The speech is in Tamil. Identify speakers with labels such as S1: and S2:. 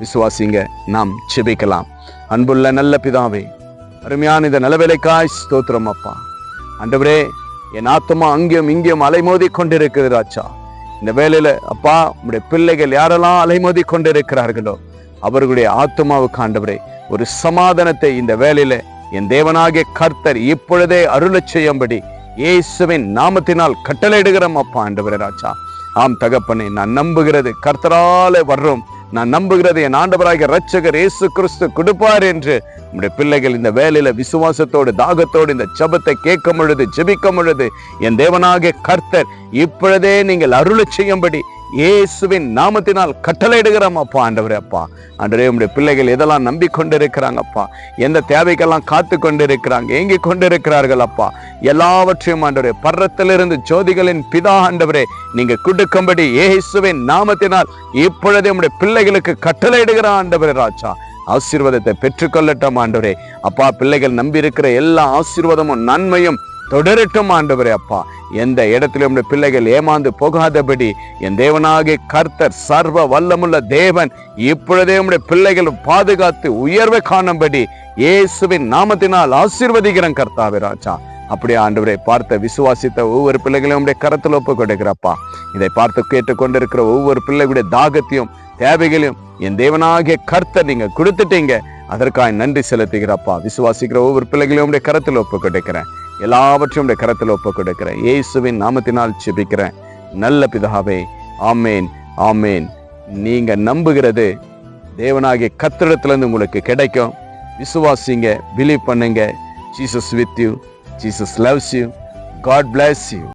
S1: விசுவாசிங்க. நாம் ஜெபிக்கலாம். அன்புள்ள நல்ல பிதாவே, அருமையான இந்த நலவேலைக்காய் ஸ்தோத்திரம் அப்பா. ஆண்டவரே, என் ஆத்மா அங்கேயும் இங்கேயும் அலைமோதி கொண்டிருக்கிறது ராஜா. இந்த வேளையில அப்பா, உம்முடைய பிள்ளைகள் யாரெல்லாம் அலைமோதி கொண்டிருக்கிறார்களோ அவர்களுடைய ஆத்மாவுக்கு ஆண்டவரே ஒரு சமாதானத்தை இந்த வேளையில என் தேவனாகிய கர்த்தர் இப்பொழுதே அருளச் செய்யும்படி இயேசுவின் நாமத்தினால் கட்டளையிடுகிறோம் அப்பா. ஆண்டவரே ராஜா, ஆம் தகப்பனே, நான் நம்புகிறது கர்த்தராலே வர்றோம். நான் நம்புகிறது என் ஆண்டவராகிய இரட்சகர் இயேசு கிறிஸ்து கொடுப்பார் என்று நம்முடைய பிள்ளைகள் இந்த வேலையில விசுவாசத்தோடு தாகத்தோடு இந்த ஜெபத்தை கேட்கும் பொழுது, ஜெபிக்கும் பொழுது என் தேவனாகிய கர்த்தர் இப்பொழுதே நீங்கள் அருளச் செய்யும்படி இயேசுவின் நாமத்தினால் கட்டளையிடுகிறோம் அப்பா. ஆண்டவரே அப்பா, ஆண்டவரே, உம்முடைய பிள்ளைகள் எதெல்லாம் நம்பிக்கொண்டிருக்கிறாங்க அப்பா, எந்த தேவைக்கெல்லாம் காத்து கொண்டிருக்கிறாங்க, ஏங்கி கொண்டிருக்கிறார்கள் அப்பா, எல்லாவற்றையும் ஆண்டவரே பர்வத்திலிருந்து ஜோதிகளின் பிதா ஆண்டவரே நீங்க கொடுக்கும்படி இயேசுவின் நாமத்தினால் இப்பொழுதே உம்முடைய பிள்ளைகளுக்கு கட்டளையிடுகிற ஆண்டவரே ராஜா, ஆசீர்வாதத்தை பெற்றுக்கொள்ளட்டும் ஆண்டவரே அப்பா. பிள்ளைகள் நம்பி இருக்கிற எல்லா ஆசீர்வாதமும் நன்மையும் தொடரட்டும் ஆண்டவரே அப்பா. எந்த இடத்திலும் பிள்ளைகள் ஏமாந்து போகாதபடி என் தேவனாகிய கர்த்தர் சர்வ வல்லமுள்ள தேவன் இப்பொழுதே உம்முடைய பிள்ளைகள் பாதுகாத்து உயர்வை காணும்படி இயேசுவின் நாமத்தினால் ஆசீர்வதிக்கிறேன் கர்த்தாவே ராஜா. அப்படியே ஆண்டவரை பார்த்த விசுவாசித்த ஒவ்வொரு பிள்ளைகளையும் உடைய கரத்தில் ஒப்பு கொடுக்கிறப்பா. இதை பார்த்து கேட்டுக்கொண்டிருக்கிற ஒவ்வொரு பிள்ளைகளுடைய தாகத்தையும் தேவைகளையும் என் தேவனாகிய கர்த்தர் நீங்க கொடுத்துட்டீங்க. அதற்காக நன்றி செலுத்துகிறப்பா. விசுவாசிக்கிற ஒவ்வொரு பிள்ளைகளையும் உடைய கரத்தில் ஒப்பு கொடுக்கிறேன். எல்லாவற்றையும் உடைய கரத்தில் ஒப்பு கொடுக்கிறேன். இயேசுவின் நாமத்தினால் ஜெபிக்கிறேன் நல்ல பிதாவே. ஆமேன், ஆமேன். நீங்க நம்புகிறது தேவனாகிய கர்த்தரிடத்திலிருந்து உங்களுக்கு கிடைக்கும். விசுவாசிங்க, பிலீவ் பண்ணுங்க. Jesus with you. Jesus loves you. God bless you.